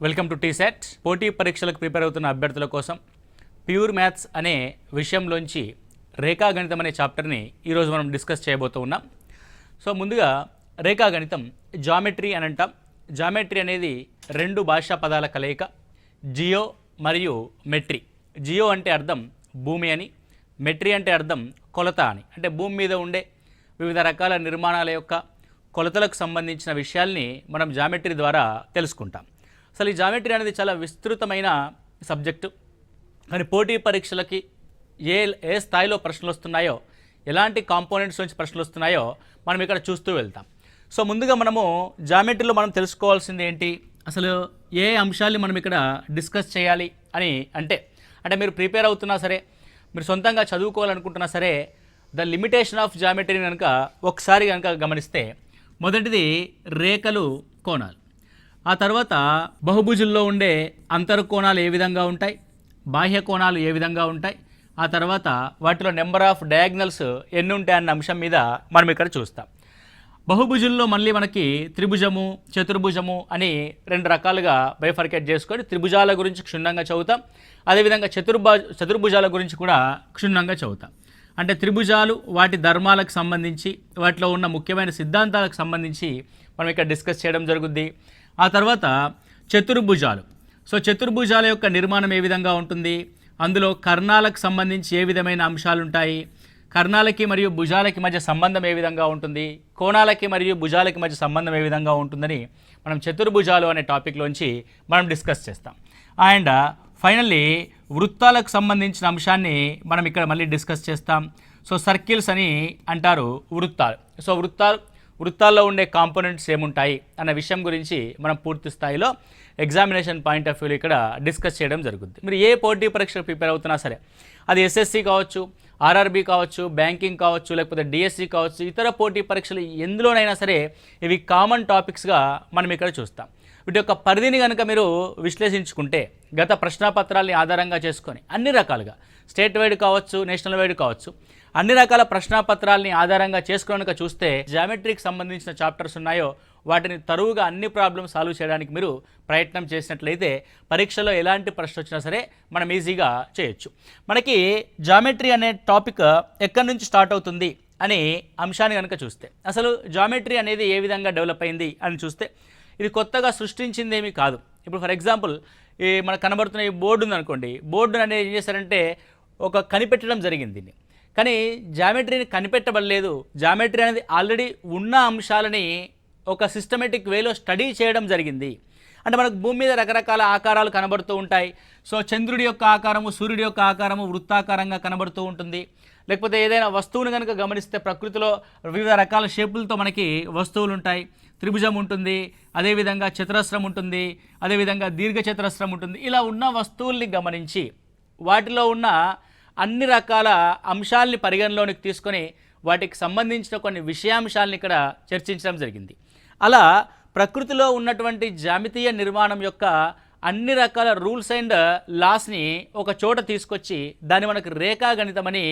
Welcome to టీసెట్. పోటీ పరీక్షలకు prepare అవుతున్న అభ్యర్థుల కోసం ప్యూర్ మ్యాథ్స్ అనే విషయంలోంచి రేఖాగణితం అనే చాప్టర్ని ఈరోజు మనం డిస్కస్ చేయబోతూ ఉన్నాం. సో ముందుగా రేఖాగణితం జామెట్రీ అని అంటాం. జామెట్రీ అనేది రెండు భాషా పదాల కలయిక, జియో మరియు మెట్రీ. జియో అంటే అర్థం భూమి అని, మెట్రీ అంటే అర్థం కొలత అని. అంటే భూమి మీద ఉండే వివిధ రకాల నిర్మాణాల యొక్క కొలతలకు సంబంధించిన విషయాల్ని మనం జామెట్రీ ద్వారా తెలుసుకుంటాం. అసలు ఈ జామెట్రీ అనేది చాలా విస్తృతమైన సబ్జెక్టు. కానీ పోటీ పరీక్షలకి ఏ స్థాయిలో ప్రశ్నలు వస్తున్నాయో, ఎలాంటి కాంపోనెంట్స్ నుంచి ప్రశ్నలు వస్తున్నాయో మనం ఇక్కడ చూస్తూ వెళ్తాం. సో ముందుగా మనము జామెట్రీలో మనం తెలుసుకోవాల్సింది ఏంటి, అసలు ఏ అంశాన్ని మనం ఇక్కడ డిస్కస్ చేయాలి అని అంటే మీరు ప్రిపేర్ అవుతున్నా సరే, మీరు సొంతంగా చదువుకోవాలనుకుంటున్నా సరే, ద లిమిటేషన్ ఆఫ్ జామెట్రీ కనుక ఒకసారి కనుక గమనిస్తే, మొదటిది రేఖలు, కోణాలు. ఆ తర్వాత బహుభుజుల్లో ఉండే అంతర్కోణాలు ఏ విధంగా ఉంటాయి, బాహ్య కోణాలు ఏ విధంగా ఉంటాయి, ఆ తర్వాత వాటిలో నెంబర్ ఆఫ్ డయాగ్నల్స్ ఎన్ని ఉంటాయి అన్న అంశం మీద మనం ఇక్కడ చూస్తాం. బహుభుజుల్లో మళ్ళీ మనకి త్రిభుజము, చతుర్భుజము అని రెండు రకాలుగా బైఫర్కేట్ చేసుకొని త్రిభుజాల గురించి క్షుణ్ణంగా చదువుతాం. అదేవిధంగా చతుర్భుజాల గురించి కూడా క్షుణ్ణంగా చదువుతాం. అంటే త్రిభుజాలు, వాటి ధర్మాలకు సంబంధించి, వాటిలో ఉన్న ముఖ్యమైన సిద్ధాంతాలకు సంబంధించి మనం ఇక్కడ డిస్కస్ చేయడం జరుగుద్ది. ఆ తర్వాత చతుర్భుజాలు. సో చతుర్భుజాల యొక్క నిర్మాణం ఏ విధంగా ఉంటుంది, అందులో కర్ణాలకు సంబంధించి ఏ విధమైన అంశాలు ఉంటాయి, కర్ణాలకి మరియు భుజాలకి మధ్య సంబంధం ఏ విధంగా ఉంటుంది, కోణాలకి మరియు భుజాలకి మధ్య సంబంధం ఏ విధంగా ఉంటుందని మనం చతుర్భుజాలు అనే టాపిక్లోంచి మనం డిస్కస్ చేస్తాం. అండ్ ఫైనల్లీ వృత్తాలకు సంబంధించిన అంశాన్ని మనం ఇక్కడ మళ్ళీ డిస్కస్ చేస్తాం. సో సర్కిల్స్ అని అంటారు వృత్తాలు. సో వృత్తాల్లో ఉండే కాంపోనెంట్స్ ఏముంటాయి అన్న విషయం గురించి మనం పూర్తి స్థాయిలో ఎగ్జామినేషన్ పాయింట్ ఆఫ్ వ్యూలో ఇక్కడ డిస్కస్ చేయడం జరుగుతుంది. మీరు ఏ పోటీ పరీక్షలు ప్రిపేర్ అవుతున్నా సరే, అది ఎస్ఎస్సి కావచ్చు, ఆర్ఆర్బీ కావచ్చు, బ్యాంకింగ్ కావచ్చు, లేకపోతే డిఎస్సి కావచ్చు, ఇతర పోటీ పరీక్షలు ఎందులోనైనా సరే ఇవి కామన్ టాపిక్స్గా మనం ఇక్కడ చూస్తాం. వీటి యొక్క పరిధిని కనుక మీరు విశ్లేషించుకుంటే, గత ప్రశ్నాపత్రాలని ఆధారంగా చేసుకొని అన్ని రకాలుగా స్టేట్ వైడ్ కావచ్చు, నేషనల్ వైడ్ కావచ్చు, అన్ని రకాల ప్రశ్నాపత్రాలని ఆధారంగా చేసుకున్నాక చూస్తే జామెట్రీకి సంబంధించిన చాప్టర్స్ ఉన్నాయో వాటిని తరువుగా అన్ని ప్రాబ్లమ్స్ సాల్వ్ చేయడానికి మీరు ప్రయత్నం చేసినట్లయితే పరీక్షలో ఎలాంటి ప్రశ్న వచ్చినా సరే మనం ఈజీగా చేయొచ్చు. మనకి జామెట్రీ అనే టాపిక్ ఎక్కడి నుంచి స్టార్ట్ అవుతుంది అనే అంశాన్ని కనుక చూస్తే, అసలు జామెట్రీ అనేది ఏ విధంగా డెవలప్ అయింది అని చూస్తే, ఇది కొత్తగా సృష్టించిందేమీ కాదు. ఇప్పుడు ఫర్ ఎగ్జాంపుల్ మనకు కనబడుతున్న ఈ బోర్డు ఉందనుకోండి, బోర్డు అనేది ఏం చేశారంటే కనిపెట్టడం జరిగింది. కానీ జామెట్రీని కనిపెట్టబడలేదు. జామెట్రీ అనేది ఆల్రెడీ ఉన్న అంశాలని ఒక సిస్టమేటిక్ వేలో స్టడీ చేయడం జరిగింది. అంటే మనకు భూమి మీద రకరకాల ఆకారాలు కనబడుతూ ఉంటాయి. సో చంద్రుడి యొక్క ఆకారము, సూర్యుడి యొక్క ఆకారము వృత్తాకారంగా కనబడుతూ ఉంటుంది. లేకపోతే ఏదైనా వస్తువును కనుక గమనిస్తే ప్రకృతిలో వివిధ రకాల షేపులతో మనకి వస్తువులు ఉంటాయి. త్రిభుజం ఉంటుంది, అదేవిధంగా చతురస్రం ఉంటుంది, అదేవిధంగా దీర్ఘచతురస్రం ఉంటుంది. ఇలా ఉన్న వస్తువుల్ని గమనించి వాటిలో ఉన్న అన్ని రకాల అంశాలని పరిగణలోనికి తీసుకొని వాటికి సంబంధించిన కొన్ని విషయాంశాలను ఇక్కడ చర్చించడం జరిగింది. అలా ప్రకృతిలో ఉన్నటువంటి జామితీయ నిర్మాణం యొక్క అన్ని రకాల రూల్స్ అండ్ లాస్ని ఒక చోట తీసుకొచ్చి దాన్ని మనకు రేఖాగణితం అని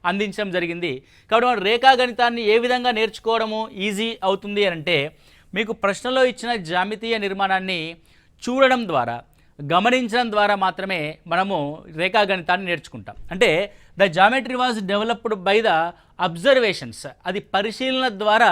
అందించడం జరిగింది. కాబట్టి మనం రేఖాగణితాన్ని ఏ విధంగా నేర్చుకోవడము ఈజీ అవుతుంది అని అంటే, మీకు ప్రశ్నలో ఇచ్చిన జామితీయ నిర్మాణాన్ని చూడడం ద్వారా, గమనించడం ద్వారా మాత్రమే మనము రేఖాగణితాన్ని నేర్చుకుంటాం. అంటే the geometry was developed by the observations. అది పరిశీలన ద్వారా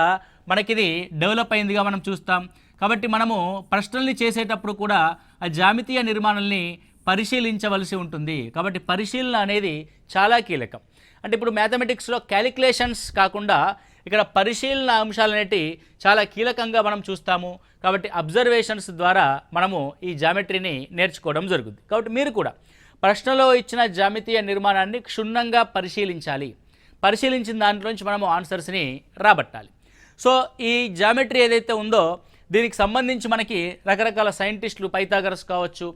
మనకిది డెవలప్ అయిందిగా మనం చూస్తాం. కాబట్టి మనము ప్రశ్నల్ని చేసేటప్పుడు కూడా ఆ జామితీయ నిర్మాణాలని పరిశీలించవలసి ఉంటుంది. కాబట్టి పరిశీలన అనేది చాలా కీలకం. అంటే ఇప్పుడు మ్యాథమెటిక్స్లో క్యాలిక్యులేషన్స్ కాకుండా ఇక్కడ పరిశీలన అంశాలు అనేటివి చాలా కీలకంగా మనం చూస్తాము. కాబట్టి అబ్జర్వేషన్స్ ద్వారా మనము ఈ జామెట్రీని నేర్చుకోవడం జరుగుతుంది. కాబట్టి మీరు కూడా ప్రశ్నలో ఇచ్చిన జామితీయ నిర్మాణాన్ని క్షుణ్ణంగా పరిశీలించాలి. పరిశీలించిన దాంట్లోంచి మనము ఆన్సర్స్ని రాబట్టాలి. సో ఈ జామెట్రీ ఏదైతే ఉందో దీనికి సంబంధించి మనకి రకరకాల సైంటిస్టులు, పైథాగరస్ కావచ్చు,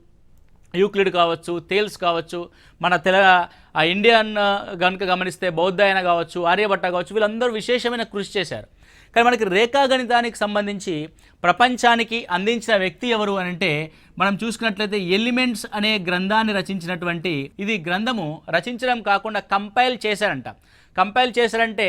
యూక్లిడ్ కావచ్చు, థేల్స్ కావచ్చు, మన ఇండియన్ కనుక గమనిస్తే బౌద్ధాయన కావచ్చు, ఆర్యభట్ట కావచ్చు, వీళ్ళందరూ విశేషమైన కృషి చేశారు. కానీ మనకి రేఖాగణితానికి సంబంధించి ప్రపంచానికి అందించిన వ్యక్తి ఎవరు అని అంటే, మనం చూసుకున్నట్లయితే ఎలిమెంట్స్ అనే గ్రంథాన్ని రచించినటువంటి, ఇది గ్రంథము రచించడం కాకుండా కంపైల్ చేశారంట. కంపైల్ చేశారంటే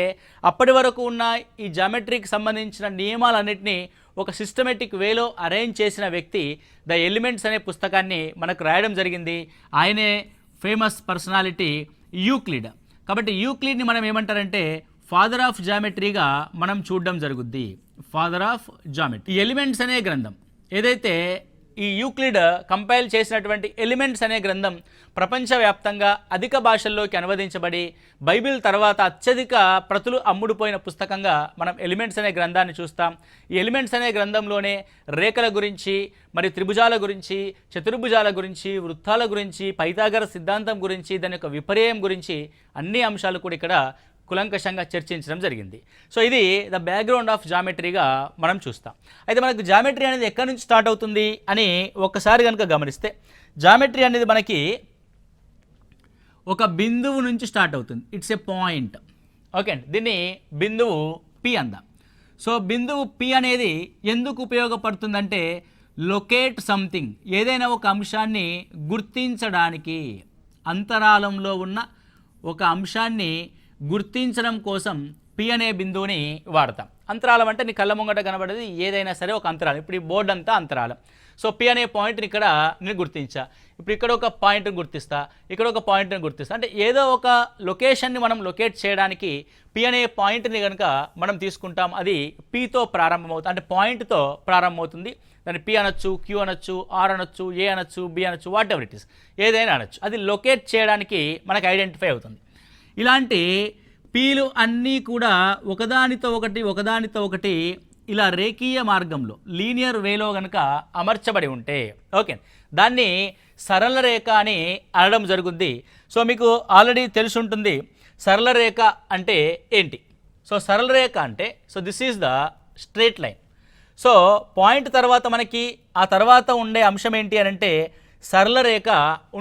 అప్పటి వరకు ఉన్న ఈ జామెట్రీకి సంబంధించిన నియమాలన్నింటినీ ఒక సిస్టమేటిక్ వేలో అరేంజ్ చేసిన వ్యక్తి ద ఎలిమెంట్స్ అనే పుస్తకాన్ని మనకు రాయడం జరిగింది. ఆయనే ఫేమస్ పర్సనాలిటీ యూక్లిడ్. కాబట్టి యూక్లిడ్ని మనం ఏమంటారంటే ఫాదర్ ఆఫ్ జామెట్రీగా మనం చూడడం జరుగుద్ది. Father of geometry. ఈ ఎలిమెంట్స్ అనే గ్రంథం ఏదైతే ఈ యూక్లిడ్ కంపైల్ చేసినటువంటి ఎలిమెంట్స్ అనే గ్రంథం ప్రపంచవ్యాప్తంగా అధిక భాషల్లోకి అనువదించబడి బైబిల్ తర్వాత అత్యధిక ప్రతులు అమ్ముడుపోయిన పుస్తకంగా మనం ఎలిమెంట్స్ అనే గ్రంథాన్ని చూస్తాం. ఈ ఎలిమెంట్స్ అనే గ్రంథంలోనే రేఖల గురించి, మరి త్రిభుజాల గురించి, చతుర్భుజాల గురించి, వృత్తాల గురించి, పైథాగర సిద్ధాంతం గురించి, దాని యొక్క విపర్యయం గురించి అన్ని అంశాలు కూడా ఇక్కడ కులంకషంగా చర్చించడం జరిగింది. సో ఇది ద బ్యాక్గ్రౌండ్ ఆఫ్ జామెట్రీగా మనం చూస్తాం. అయితే మనకు జామెట్రీ అనేది ఎక్కడి నుంచి స్టార్ట్ అవుతుంది అని ఒక్కసారి కనుక గమనిస్తే, జామెట్రీ అనేది మనకి ఒక బిందువు నుంచి స్టార్ట్ అవుతుంది. It's a point. ఓకే అండి, దీన్ని బిందువు పి అందాం. సో బిందువు పి అనేది ఎందుకు ఉపయోగపడుతుందంటే లొకేట్ సంథింగ్, ఏదైనా ఒక అంశాన్ని గుర్తించడానికి, అంతరాళంలో ఉన్న ఒక అంశాన్ని గుర్తించడం కోసం పి అనే బిందువుని వాడతాం. అంతరాళం అంటే నీ కళ్ళ ముంగట కనబడేది ఏదైనా సరే ఒక అంతరాళం. ఇప్పుడు ఈ బోర్డు అంతా అంతరాళం. సో పి అనే పాయింట్ని ఇక్కడ నేను గుర్తించా, ఇప్పుడు ఇక్కడ ఒక పాయింట్ని గుర్తిస్తా, ఇక్కడ ఒక పాయింట్ని గుర్తిస్తా. అంటే ఏదో ఒక లొకేషన్ని మనం లొకేట్ చేయడానికి పి అనే పాయింట్ని కనుక మనం తీసుకుంటాం. అది పితో ప్రారంభమవుతుంది, అంటే పాయింట్తో ప్రారంభమవుతుంది. దాన్ని పి అనొచ్చు, క్యూ అనొచ్చు, ఆర్ అనొచ్చు, ఏ అనొచ్చు, బి అనొచ్చు, వాట్ ఎవర్ ఇట్ ఇస్, ఏదైనా అనొచ్చు. అది లొకేట్ చేయడానికి మనకు ఐడెంటిఫై అవుతుంది. ఇలాంటి పీలు అన్నీ కూడా ఒకదానితో ఒకటి ఇలా రేఖీయ మార్గంలో లీనియర్ వేలో కనుక అమర్చబడి ఉంటే ఓకే, దాన్ని సరళ రేఖ అని అనడం జరుగుద్ది. సో మీకు ఆల్రెడీ తెలిసి ఉంటుంది సరళ రేఖ అంటే ఏంటి. సో సరళ రేఖ అంటే this is the straight line. So point తర్వాత మనకి ఆ తర్వాత ఉండే అంశం ఏంటి అని అంటే సరళ రేఖ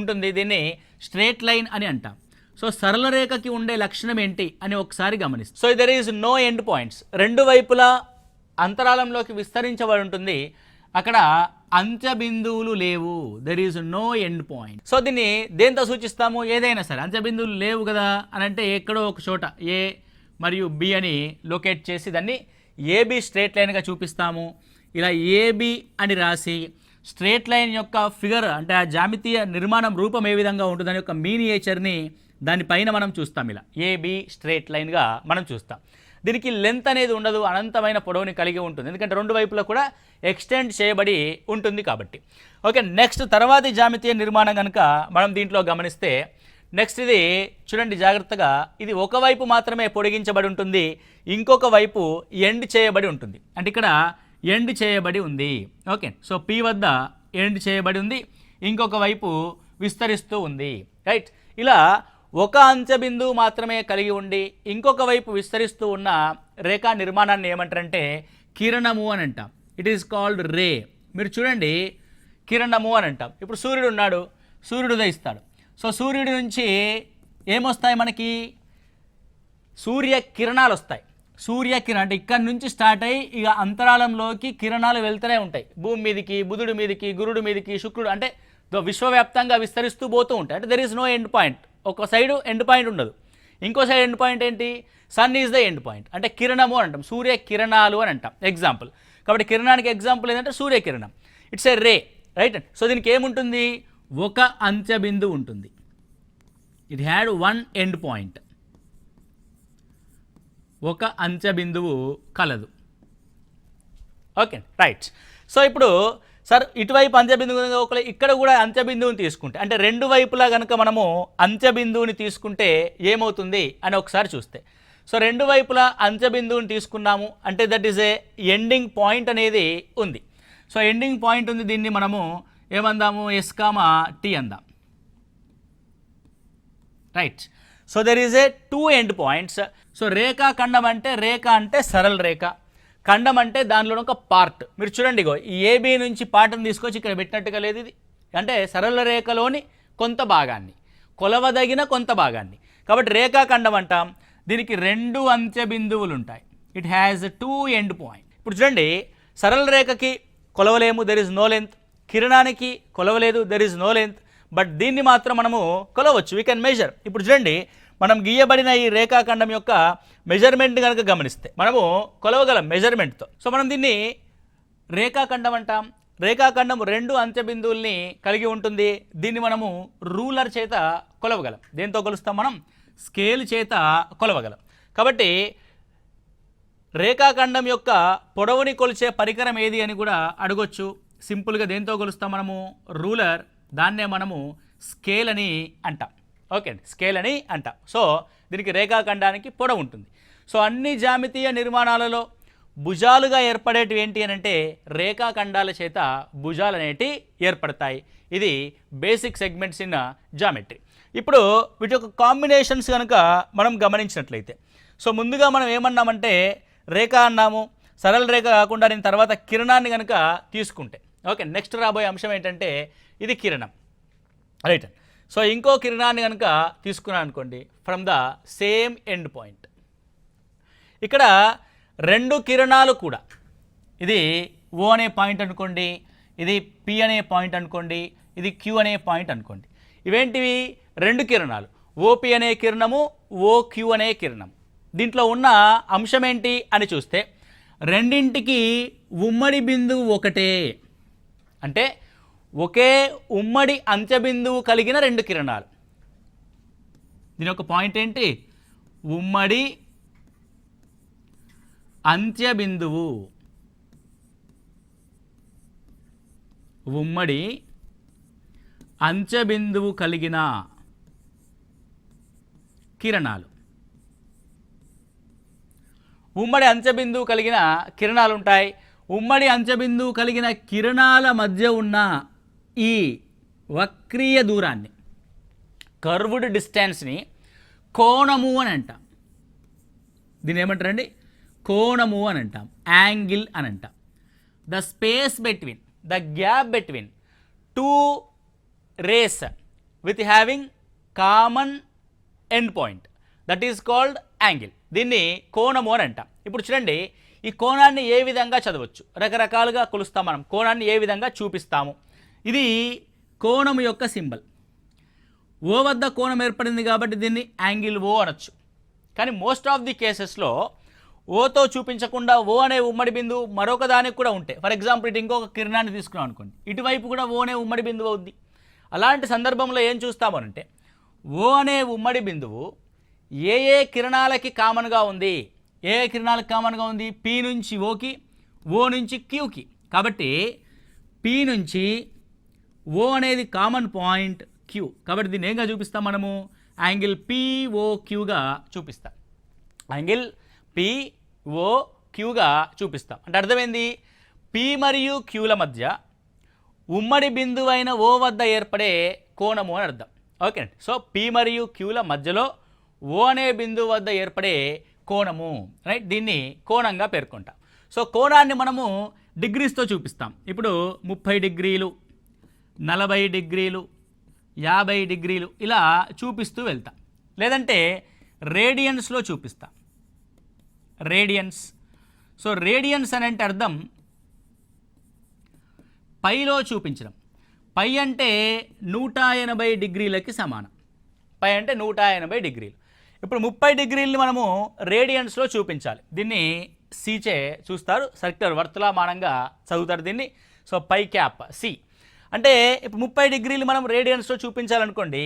ఉంటుంది. దీన్ని స్ట్రేట్ లైన్ అని అంటాం. సో సరళ రేఖకి ఉండే లక్షణం ఏంటి అని ఒకసారి గమనిస్తాం. So there is no end points. రెండు వైపులా అంతరాళంలోకి విస్తరించబడి ఉంటుంది. అక్కడ అంత్య బిందువులు లేవు. There is no end point. So దీన్ని దేంతో సూచిస్తాము? ఏదైనా సరే అంత్య బిందువులు లేవు కదా అని అంటే ఎక్కడో ఒక చోట ఏ మరియు బి అని లొకేట్ చేసి దాన్ని ఏబి స్ట్రేట్ లైన్గా చూపిస్తాము. ఇలా ఏబి అని రాసి స్ట్రేట్ లైన్ యొక్క ఫిగర్ అంటే ఆ జామితీయ నిర్మాణం రూపం ఏ విధంగా ఉంటుంది దాని యొక్క మీనియేచర్ని దానిపైన మనం చూస్తాం. ఇలా ఏబి స్ట్రేట్ లైన్గా మనం చూస్తాం. దీనికి లెంత్ అనేది ఉండదు, అనంతమైన పొడవుని కలిగి ఉంటుంది. ఎందుకంటే రెండు వైపులా కూడా ఎక్స్టెండ్ చేయబడి ఉంటుంది కాబట్టి. ఓకే, నెక్స్ట్ తర్వాతి జామితీయ నిర్మాణం కనుక మనం దీంట్లో గమనిస్తే నెక్స్ట్ ఇది చూడండి జాగ్రత్తగా, ఇది ఒకవైపు మాత్రమే పొడిగించబడి ఉంటుంది, ఇంకొక వైపు ఎండ్ చేయబడి ఉంటుంది. అంటే ఇక్కడ ఎండ్ చేయబడి ఉంది. ఓకే, సో పి వద్ద ఎండ్ చేయబడి ఉంది, ఇంకొక వైపు విస్తరిస్తూ ఉంది. రైట్, ఇలా ఒక అంత్య బిందువు మాత్రమే కలిగి ఉండి ఇంకొక వైపు విస్తరిస్తూ ఉన్న రేఖా నిర్మాణాన్ని ఏమంటారంటే కిరణము అని అంటాం. ఇట్ ఈస్ కాల్డ్ రే. మీరు చూడండి కిరణము అని అంటాం. ఇప్పుడు సూర్యుడు ఉన్నాడు, సూర్యుడు ఉదయిస్తాడు. సో సూర్యుడి నుంచి ఏమొస్తాయి మనకి? సూర్యకిరణాలు వస్తాయి. సూర్యకిరణం అంటే ఇక్కడ నుంచి స్టార్ట్ అయ్యి ఇక అంతరాళంలోకి కిరణాలు వెళ్తూనే ఉంటాయి. భూమి మీదకి, బుధుడి మీదకి, గురుడి మీదకి, శుక్రుడు, అంటే విశ్వవ్యాప్తంగా విస్తరిస్తూ పోతూ ఉంటాయి. అంటే there is no end point. ఒక సైడు ఎండ్ పాయింట్ ఉండదు, ఇంకో సైడ్ ఎండ్ పాయింట్ ఏంటి? Sun is the end point. అంటే కిరణము అని అంటాం, సూర్యకిరణాలు అని అంటాం ఎగ్జాంపుల్. కాబట్టి కిరణానికి ఎగ్జాంపుల్ ఏంటంటే సూర్యకిరణం. It's a ray, right. So దీనికి ఏముంటుంది? ఒక అంత్య బిందువు ఉంటుంది. It had one end point. ఒక అంత్య బిందువు కలదు. Okay, right. సో ఇప్పుడు సార్ ఇటువైపు అంత్యబిందువు ఒకవేళ ఇక్కడ కూడా అంత్యబిందువుని తీసుకుంటే, అంటే రెండు వైపులా కనుక మనము అంత్యబిందువుని తీసుకుంటే ఏమవుతుంది అని ఒకసారి చూస్తే, సో రెండు వైపులా అంత్యబిందువుని తీసుకున్నాము అంటే that is a ending point అనేది ఉంది. సో ఎండింగ్ పాయింట్ ఉంది, దీన్ని మనము ఏమందాము? ఎస్ కామా టీ అందాం. Right. So there is a two end points. So రేఖాఖండం అంటే రేఖ అంటే సరళ రేఖ, ఖండం అంటే దానిలో ఒక పార్ట్. మీరు చూడండి, ఇగో ఈ ఏబీ నుంచి పార్ట్ని తీసుకొచ్చి ఇక్కడ పెట్టినట్టుగా లేదు. ఇది అంటే సరళ రేఖలోని కొంత భాగాన్ని, కొలవదగిన కొంత భాగాన్ని. కాబట్టి రేఖాఖండం అంటాం. దీనికి రెండు అంత్య బిందువులు ఉంటాయి. It has two end point. ఇప్పుడు చూడండి, సరళ రేఖకి కొలవలేము, దెర్ ఇస్ నో లెంత్. కిరణానికి కొలవలేదు, there is no length. But దీన్ని మాత్రం మనము కొలవచ్చు, వీ కెన్ మెజర్. ఇప్పుడు చూడండి, మనం గీయబడిన ఈ రేఖాఖండం యొక్క మెజర్మెంట్ కనుక గమనిస్తే మనము కొలవగలం మెజర్మెంట్తో. సో మనం దీన్ని రేఖాఖండం అంటాం. రేఖాఖండం 2 అంత్య బిందువుల్ని కలిగి ఉంటుంది. దీన్ని మనము రూలర్ చేత కొలవగలం. దేంతో కొలుస్తాం మనం? స్కేల్ చేత కొలవగలం. కాబట్టి రేఖాఖండం యొక్క పొడవుని కొలిచే పరికరం ఏది అని కూడా అడగొచ్చు. సింపుల్గా దేంతో కొలుస్తాం మనము? రూలర్. దాన్నే మనము స్కేల్ అని అంటాం. ఓకే అండి, స్కేల్ అని అంటాం. సో దీనికి రేఖాఖండానికి పొడవు ఉంటుంది. సో అన్ని జామితీయ నిర్మాణాలలో భుజాలుగా ఏర్పడేటివి ఏంటి అని అంటే రేఖాఖండాల చేత భుజాలు అనేటివి ఏర్పడతాయి. ఇది బేసిక్ సెగ్మెంట్స్ ఇన్ జామెట్రీ. ఇప్పుడు వీటి యొక్క కాంబినేషన్స్ కనుక మనం గమనించినట్లయితే, సో ముందుగా మనం ఏమన్నామంటే రేఖ అన్నాము. సరళ రేఖ కాకుండా నేను తర్వాత కిరణాన్ని కనుక తీసుకుంటే, ఓకే, నెక్స్ట్ రాబోయే అంశం ఏంటంటే ఇది కిరణం, రైట్. సో ఇంకో కిరణాన్ని కనుక తీసుకున్నాను అనుకోండి, from the sem end point. ఇక్కడ 2 కిరణాలు కూడా, ఇది ఓ అనే పాయింట్ అనుకోండి, ఇది పి అనే పాయింట్ అనుకోండి, ఇది క్యూ అనే పాయింట్ అనుకోండి. ఇవేంటివి? 2 కిరణాలు, ఓపి అనే కిరణము, ఓక్యూ అనే కిరణం. దీంట్లో ఉన్న అంశం ఏంటి అని చూస్తే రెండింటికి ఉమ్మడి బిందువు ఒకటే. అంటే ఒకే ఉమ్మడి అంత్యబిందువు కలిగిన 2 కిరణాలు. దీని యొక్క పాయింట్ ఏంటి? ఉమ్మడి అంత్యబిందువు. ఉమ్మడి అంత్యబిందువు కలిగిన కిరణాలు. ఉమ్మడి అంత్యబిందువు కలిగిన కిరణాలు ఉంటాయి. ఉమ్మడి అంత్యబిందువు కలిగిన కిరణాల మధ్య ఉన్న ఈ వక్రీయ దూరాన్ని, కర్వ్డ్ డిస్టెన్స్ని కోణము అని అంటాం. దీన్ని ఏమంటారండి? కోణము అని అంటాం, యాంగిల్ అని అంటాం. The space between, the gap between 2 rays with having common end point, that is called angle. దీన్ని కోణము అని అంటాం. ఇప్పుడు చూడండి, ఈ కోణాన్ని ఏ విధంగా చదవచ్చు? రకరకాలుగా కొలుస్తాం మనం. కోణాన్ని ఏ విధంగా చూపిస్తాము? ఇది కోణము యొక్క సింబల్. ఓ వద్ద కోణం ఏర్పడింది కాబట్టి దీన్ని యాంగిల్ ఓ అనొచ్చు. కానీ మోస్ట్ ఆఫ్ ది కేసెస్లో ఓతో చూపించకుండా ఓ అనే ఉమ్మడి బిందువు మరొక దానికి కూడా ఉంటే, ఫర్ ఎగ్జాంపుల్ ఇటు ఇంకొక కిరణాన్ని తీసుకున్నాం అనుకోండి, ఇటువైపు కూడా ఓ అనే ఉమ్మడి బిందువు అవుద్ది. అలాంటి సందర్భంలో ఏం చూస్తామనంటే ఓ అనే ఉమ్మడి బిందువు ఏ ఏ కిరణాలకి కామన్గా ఉంది? ఏ ఏ కిరణాలకు కామన్గా ఉంది? పి నుంచి ఓకి, ఓ నుంచి క్యూకి. కాబట్టి పి నుంచి ఓ అనేది కామన్ పాయింట్ క్యూ. కాబట్టి దీన్ని ఏంగా చూపిస్తాం మనము? యాంగిల్ పిఓక్యూగా చూపిస్తాం. యాంగిల్ పిఓక్యూగా చూపిస్తాం. అంటే అర్థమైంది, పి మరియు క్యూల మధ్య ఉమ్మడి బిందువు అయిన ఓ వద్ద ఏర్పడే కోణము అని అర్థం. ఓకే అండి. సో పి మరియు క్యూల మధ్యలో ఓ అనే బిందువు వద్ద ఏర్పడే కోణము, రైట్, దీన్ని కోణంగా పేర్కొంటాం. సో కోణాన్ని మనము డిగ్రీస్తో చూపిస్తాం. ఇప్పుడు 30 డిగ్రీలు, 40 డిగ్రీలు, 50 డిగ్రీలు ఇలా చూపిస్తూ వెళ్తాం. లేదంటే రేడియన్స్లో చూపిస్తాం. రేడియన్స్. సో రేడియన్స్ అని అంటే అర్థం పైలో చూపించడం. పై అంటే 180 డిగ్రీలకి సమానం. పై అంటే 180 డిగ్రీలు. ఇప్పుడు 30 డిగ్రీలని మనము రేడియన్స్లో చూపించాలి. దీన్ని సీచే చూస్తారు, సర్క్యులర్ వర్తులామానంగా చదువుతారు దీన్ని. సో పై క్యాప్ సి అంటే ఇప్పుడు 30 డిగ్రీలు మనం రేడియన్స్లో చూపించాలనుకోండి.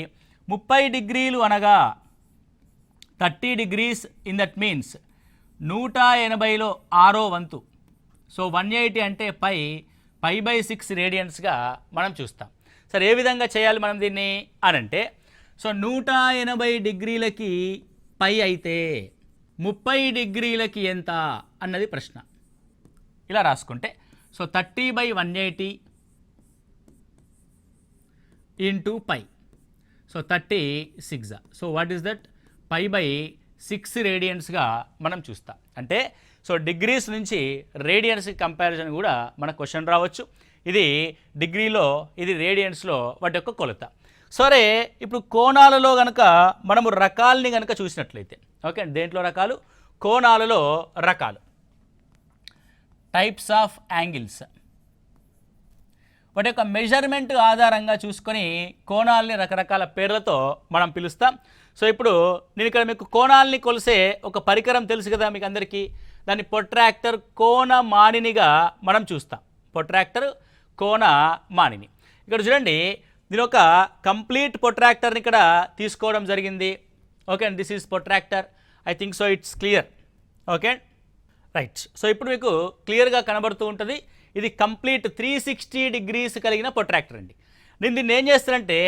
30 డిగ్రీలు అనగా 30 డిగ్రీస్ ఇన్ దట్ మీన్స్ 180లో 6వ వంతు. సో 180 అంటే π/6 రేడియన్స్గా మనం చూస్తాం. సరే, ఏ విధంగా చేయాలి మనం దీన్ని అనంటే, సో 180 డిగ్రీలకి పై అయితే 30 డిగ్రీలకి ఎంత అన్నది ప్రశ్న. ఇలా రాసుకుంటే so 30/180 into pi. So 36. So what is that? π/6 రేడియన్స్గా మనం చూస్తాం. అంటే సో డిగ్రీస్ నుంచి రేడియన్స్కి కంపారిజన్ కూడా మన క్వశ్చన్ రావచ్చు. ఇది డిగ్రీలో, ఇది రేడియన్స్లో వాటి యొక్క కొలత. సరే, ఇప్పుడు కోణాలలో కనుక మనము రకాలని కనుక చూసినట్లయితే, ఓకే, దేంట్లో రకాలు? కోణాలలో రకాలు, టైప్స్ ఆఫ్ యాంగిల్స్. వాటి యొక్క మెజర్మెంట్ ఆధారంగా చూసుకొని కోణాలని రకరకాల పేర్లతో మనం పిలుస్తాం. సో ఇప్పుడు నేను ఇక్కడ మీకు కోణాలని కొలిసే ఒక పరికరం తెలుసు కదా మీకు అందరికీ. దాన్ని ప్రొట్రాక్టర్, కోణమానినిగా మనం చూస్తాం. ప్రొట్రాక్టర్ కోణ మానిని. ఇక్కడ చూడండి, దీని ఒక కంప్లీట్ ప్రొట్రాక్టర్ని ఇక్కడ తీసుకోవడం జరిగింది. Okay and this is protractor. I think so it's clear. Okay right. So ఇప్పుడు మీకు క్లియర్గా కనబడుతూ ఉంటుంది. ఇది కంప్లీట్ 360 డిగ్రీస్ కలిగిన ప్రొట్రాక్టర్ అండి. నేను దీన్ని ఏం చేస్తానంటే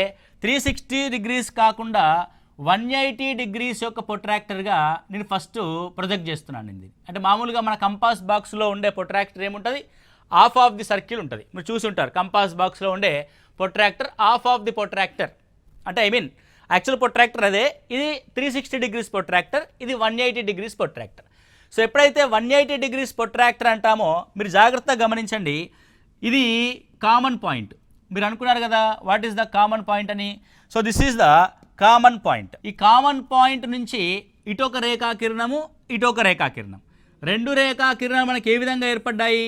360 డిగ్రీస్ కాకుండా 180 డిగ్రీస్ యొక్క ప్రొట్రాక్టర్గా నేను ఫస్ట్ ప్రొజెక్ట్ చేస్తున్నాను. ఇది అంటే మామూలుగా మన కంపాస్ బాక్స్లో ఉండే ప్రొట్రాక్టర్ ఏముంటుంది, హాఫ్ ఆఫ్ ది సర్కిల్ ఉంటుంది. మీరు చూసి ఉంటారు కంపాస్ బాక్స్లో ఉండే protractor half of the protractor అంటే యాక్చువల్ ప్రొట్రాక్టర్ అదే. ఇది 360 డిగ్రీస్ ప్రొట్రాక్టర్, ఇది 180 డిగ్రీస్ ప్రొట్రాక్టర్. సో ఎప్పుడైతే 180 డిగ్రీస్ ప్రొట్రాక్టర్ అంటామో మీరు జాగ్రత్తగా గమనించండి, ఇది కామన్ పాయింట్. మీరు అనుకున్నారు కదా what is the common point అని. So this is the common point. ఈ కామన్ పాయింట్ నుంచి ఇటొక రేఖాకిరణము, ఇటొక రేఖాకిరణం, రెండు రేఖాకిరణాలు మనకి ఏ విధంగా ఏర్పడ్డాయి,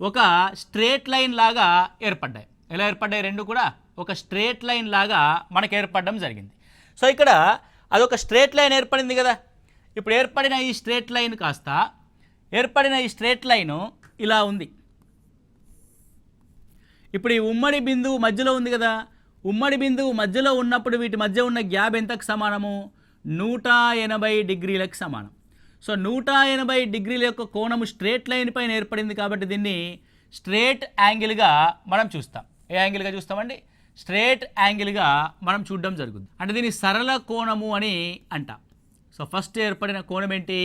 ఒక స్ట్రేట్ లైన్ లాగా ఏర్పడ్డాయి. ఎలా ఏర్పడ్డాయి? రెండు కూడా ఒక స్ట్రేట్ లైన్ లాగా మనకు ఏర్పడడం జరిగింది. సో ఇక్కడ అదొక స్ట్రేట్ లైన్ ఏర్పడింది కదా. ఇప్పుడు ఏర్పడిన ఈ స్ట్రేట్ లైన్ కాస్త ఏర్పడిన ఈ స్ట్రేట్ లైను ఇలా ఉంది. ఇప్పుడు ఈ ఉమ్మడి బిందువు మధ్యలో ఉంది కదా, ఉమ్మడి బిందువు మధ్యలో ఉన్నప్పుడు వీటి మధ్య ఉన్న గ్యాప్ ఎంతకు సమానము? 180 డిగ్రీలకు సమానం. సో 180 డిగ్రీల యొక్క కోణము స్ట్రేట్ లైన్ పైన ఏర్పడింది కాబట్టి దీన్ని స్ట్రేట్ యాంగిల్గా మనం చూస్తాం. ఏ యాంగిల్గా చూస్తామండి? స్ట్రేట్ యాంగిల్గా మనం చూడడం జరుగుతుంది. అంటే దీన్ని సరళ కోణము అని అంటాం. సో ఫస్ట్ ఏర్పడిన కోణం ఏంటి?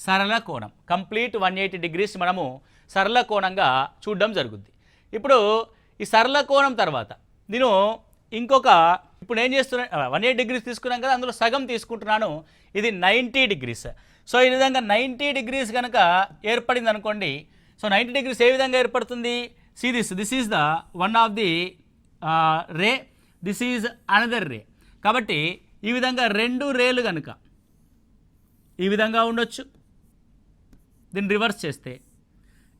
సరళ కోణం. కంప్లీట్ 180 డిగ్రీస్ మనము సరళ కోణంగా చూడడం జరుగుద్ది. ఇప్పుడు ఈ సరళ కోణం తర్వాత నేను ఇంకొక ఇప్పుడు ఏం చేస్తున్నాను, 180 డిగ్రీస్ తీసుకున్నాం కదా, అందులో సగం తీసుకుంటున్నాను. ఇది 90 డిగ్రీస్. సో ఈ విధంగా 90 డిగ్రీస్ కనుక ఏర్పడింది అనుకోండి. సో 90 డిగ్రీస్ ఏ విధంగా ఏర్పడుతుంది? See this is the one of the ray, this is another ray. కాబట్టి ఈ విధంగా రెండు రేలు కనుక ఈ విధంగా ఉండొచ్చు, దీన్ని రివర్స్ చేస్తే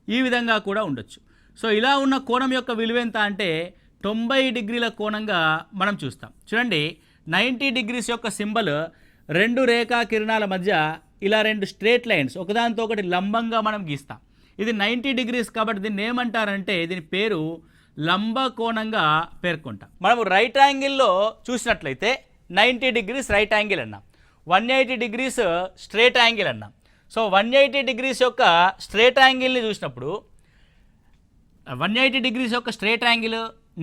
ఈ విధంగా కూడా ఉండొచ్చు. సో ఇలా ఉన్న కోణం యొక్క విలువ ఎంత అంటే 90 డిగ్రీల కోణంగా మనం చూస్తాం. చూడండి 90 డిగ్రీస్ యొక్క సింబల్ రెండు రేఖా కిరణాల మధ్య ఇలా రెండు స్ట్రేట్ లైన్స్ ఒకదానితో ఒకటి లంబంగా మనం గీస్తాం. ఇది 90 డిగ్రీస్ కాబట్టి దీన్ని ఏమంటారంటే దీని పేరు లంబ కోణంగా పేర్కొంటాం. మనం రైట్ యాంగిల్లో చూసినట్లయితే 90 డిగ్రీస్ రైట్ యాంగిల్ అన్నాం, 180 డిగ్రీస్ స్ట్రేట్ యాంగిల్ అన్నాం. సో 180 డిగ్రీస్ యొక్క స్ట్రేట్ యాంగిల్ని చూసినప్పుడు 180 డిగ్రీస్ యొక్క స్ట్రేట్ యాంగిల్,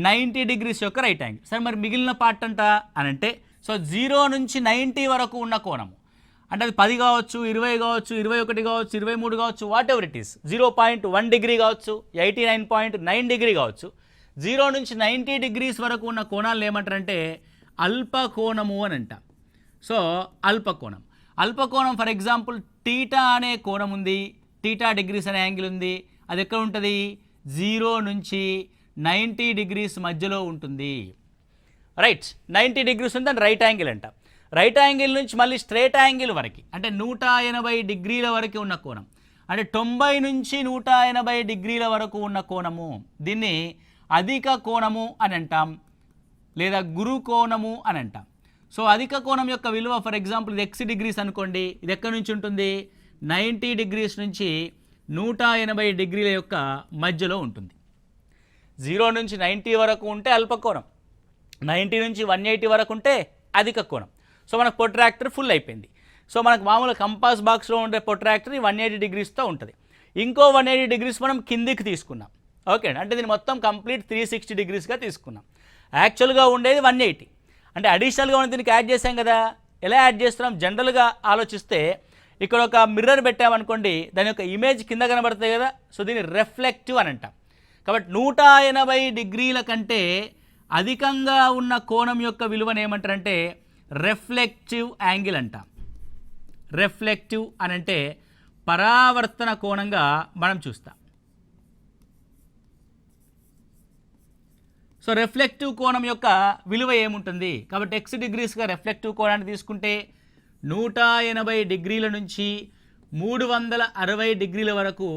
90 డిగ్రీస్ యొక్క రైట్ యాంగిల్. సరే మరి మిగిలిన పార్ట్ అంట అని అంటే సో 0 నుంచి 90 వరకు ఉన్న కోణము అంటే అది 10 కావచ్చు, 20 కావచ్చు, 21 కావచ్చు, 23 కావచ్చు, what ever it is, 0.1 degree కావచ్చు, 89.9 డిగ్రీ కావచ్చు. 0 నుంచి 90 డిగ్రీస్ వరకు ఉన్న కోణాలను ఏమంటారంటే అల్పకోణము అని అంటాం. సో అల్పకోణం. అల్పకోణం ఫర్ ఎగ్జాంపుల్ టీటా అనే కోణం ఉంది, టీటా డిగ్రీస్ అనే యాంగిల్ ఉంది. అది ఎక్కడ ఉంటుంది? 0 నుంచి 90 డిగ్రీస్ మధ్యలో ఉంటుంది. రైట్, 90 డిగ్రీస్ ఉంది దాన్ని రైట్ యాంగిల్ అంట. రైట్ యాంగిల్ నుంచి మళ్ళీ స్ట్రేట్ యాంగిల్ వరకు అంటే 180 డిగ్రీల వరకు ఉన్న కోణం అంటే 90 నుంచి 180 డిగ్రీల వరకు ఉన్న కోణము దీన్ని అధిక కోణము అని అంటాం లేదా గురు కోణము అని అంటాం. సో అధిక కోణం యొక్క విలువ ఫర్ ఎగ్జాంపుల్ ఇది x డిగ్రీస్ అనుకోండి, ఇది ఎక్కడి నుంచి ఉంటుంది? 90 డిగ్రీస్ నుంచి 180 డిగ్రీల యొక్క మధ్యలో ఉంటుంది. 0 నుంచి 90 వరకు ఉంటే అల్పకోణం, 90 నుంచి 180 వరకు ఉంటే అధిక కోణం. సో మనకు ప్రొట్రాక్టర్ ఫుల్ అయిపోయింది. సో మనకు మామూలు కంపాస్ బాక్స్లో ఉండే ప్రొట్రాక్టర్ 180 డిగ్రీస్తో ఉంటుంది. ఇంకో 180 డిగ్రీస్ మనం కిందికి తీసుకున్నాం. ఓకే, అంటే దీన్ని మొత్తం కంప్లీట్ 360 డిగ్రీస్గా తీసుకున్నాం. యాక్చువల్గా ఉండేది 180, అంటే అడిషనల్గా మనం దీనికి యాడ్ చేసాం కదా. ఎలా యాడ్ చేస్తున్నాం? జనరల్గా ఆలోచిస్తే ఇక్కడ ఒక మిర్రర్ పెట్టామనుకోండి, దాని యొక్క ఇమేజ్ కింద కనబడుతుంది కదా. సో దీన్ని రిఫ్లెక్టివ్ అని అంటాం. కాబట్టి 180 డిగ్రీల కంటే అధికంగా ఉన్న కోణం యొక్క విలువను ఏమంటారంటే రిఫ్లెక్టివ్ యాంగిల్ అంటాం. రిఫ్లెక్టివ్ అని అంటే పరావర్తన కోణంగా మనం చూస్తాం. సో రిఫ్లెక్టివ్ కోణం యొక్క విలువ ఏముంటుంది? కాబట్టి x డిగ్రీస్గా రిఫ్లెక్టివ్ కోణాన్ని తీసుకుంటే 180 డిగ్రీల నుంచి 360 డిగ్రీల వరకు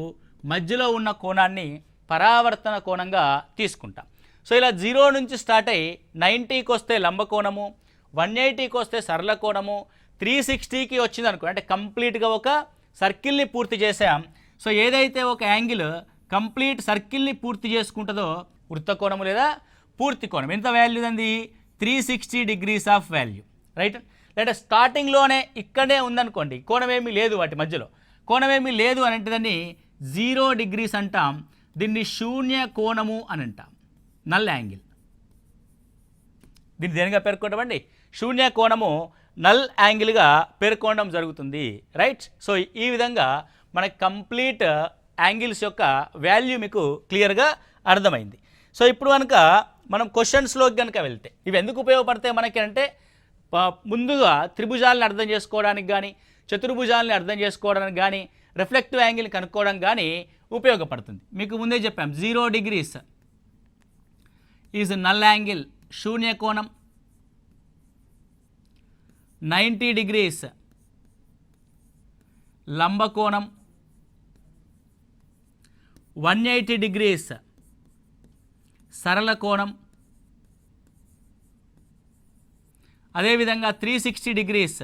మధ్యలో ఉన్న కోణాన్ని పరావర్తన కోణంగా తీసుకుంటాం. సో ఇలా 0 నుంచి స్టార్ట్ అయ్యి 90కి వస్తే లంబకోణము, 180కి వస్తే సరళ కోణము, 360కి వచ్చింది అనుకో అంటే కంప్లీట్గా ఒక సర్కిల్ని పూర్తి చేసాం. సో ఏదైతే ఒక యాంగిల్ కంప్లీట్ సర్కిల్ని పూర్తి చేసుకుంటుందో వృత్త కోణము లేదా పూర్తి కోణం. ఎంత వాల్యూ అంది? 360 degrees ఆఫ్ వాల్యూ, రైట్. లేదా స్టార్టింగ్లోనే ఇక్కడే ఉందనుకోండి, కోణం ఏమీ లేదు, వాటి మధ్యలో కోణం ఏమీ లేదు అని అంటే దాన్ని 0 degrees అంటాం. దీన్ని శూన్య కోణము అని అంటాం, నల్ యాంగిల్. దీన్ని దేనిగా పేర్కొంటామండి? శూన్య కోణము, నల్ యాంగిల్గా పేర్కొనడం జరుగుతుంది, రైట్. సో ఈ విధంగా మనకి కంప్లీట్ యాంగిల్స్ యొక్క వాల్యూ మీకు క్లియర్గా అర్థమైంది. సో ఇప్పుడు కనుక మనం క్వశ్చన్స్లోకి కనుక వెళ్తే ఇవి ఎందుకు ఉపయోగపడతాయి మనకి అంటే, ముందుగా త్రిభుజాలను అర్థం చేసుకోవడానికి కానీ, చతుర్భుజాలని అర్థం చేసుకోవడానికి కానీ, రిఫ్లెక్టివ్ యాంగిల్ కనుక్కోవడానికి కానీ ఉపయోగపడుతుంది. మీకు ముందే చెప్పాం 0 degrees ఈజ్ నల్ యాంగిల్, శూన్య కోణం. 90 degrees లంబకోణం. 180 degrees సరళ కోణం. అదేవిధంగా 360 degrees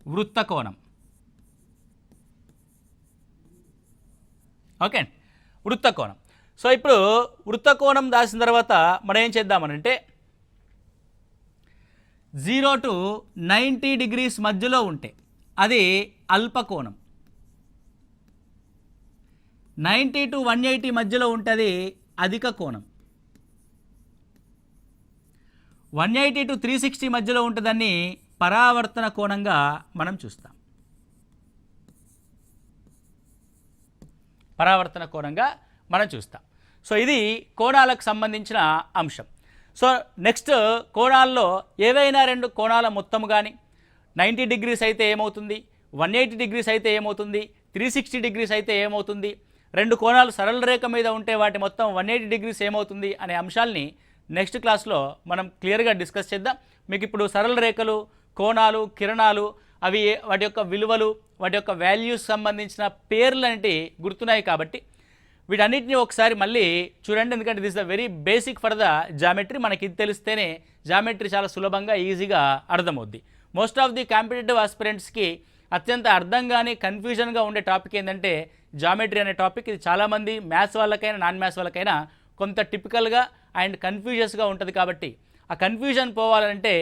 వృత్త కోణం. ఓకే, వృత్త కోణం. సో ఇప్పుడు వృత్త కోణం దాచిన తర్వాత మనం ఏం చేద్దామనంటే 0 to 90 degrees మధ్యలో ఉంటే అది అల్పకోణం. 90 to 180 మధ్యలో ఉంటుంది అధిక కోణం. 180 to 360 మధ్యలో ఉంటుందని పరావర్తన కోణంగా మనం చూస్తాం. పరావర్తన కోణంగా మనం చూస్తాం. సో ఇది కోణాలకు సంబంధించిన అంశం. సో నెక్స్ట్ కోణాల్లో ఏవైనా రెండు కోణాల మొత్తం కానీ 90 degrees అయితే ఏమవుతుంది, 180 degrees అయితే ఏమవుతుంది, 360 degrees అయితే ఏమవుతుంది, రెండు కోణాలు సరళ రేఖ మీద ఉంటే వాటి మొత్తం 180 degrees ఏమవుతుంది అనే అంశాలని నెక్స్ట్ క్లాస్లో మనం క్లియర్గా డిస్కస్ చేద్దాం. మీకు ఇప్పుడు సరళ రేఖలు, కోణాలు, కిరణాలు, అవి వాటి యొక్క విలువలు, వాటి యొక్క వాల్యూస్ సంబంధించిన పేర్లు అనేవి గుర్తున్నాయి కాబట్టి వీటన్నిటిని ఒకసారి మళ్ళీ చూడండి. ఎందుకంటే this the very basic for the geometry. మనకి ఇది తెలిస్తేనే జామెట్రీ చాలా సులభంగా ఈజీగా అర్థమవుద్ది. మోస్ట్ ఆఫ్ ది కాంపిటేటివ్ ఆస్పిరెంట్స్కి అత్యంత అర్థం కానీ కన్ఫ్యూజన్గా ఉండే టాపిక్ ఏంటంటే జామెట్రీ అనే టాపిక్. ఇది చాలామంది మ్యాథ్స్ వాళ్ళకైనా నాన్ మ్యాథ్స్ వాళ్ళకైనా కొంత టిపికల్గా అండ్ కన్ఫ్యూజన్స్గా ఉంటుంది. కాబట్టి ఆ కన్ఫ్యూజన్ పోవాలంటే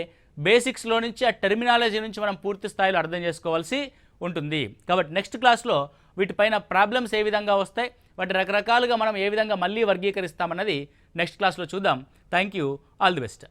బేసిక్స్లో నుంచి, ఆ టెర్మినాలజీ నుంచి మనం పూర్తి స్థాయిలో అర్థం చేసుకోవాల్సి ఉంటుంది. కాబట్టి నెక్స్ట్ క్లాస్లో వీటిపైన ప్రాబ్లమ్స్ ఏ విధంగా వస్తాయి, వాటి రకరకాలుగా మనం ఏ విధంగా మళ్ళీ వర్గీకరిస్తామన్నది నెక్స్ట్ క్లాస్లో చూద్దాం. Thank you, all the best.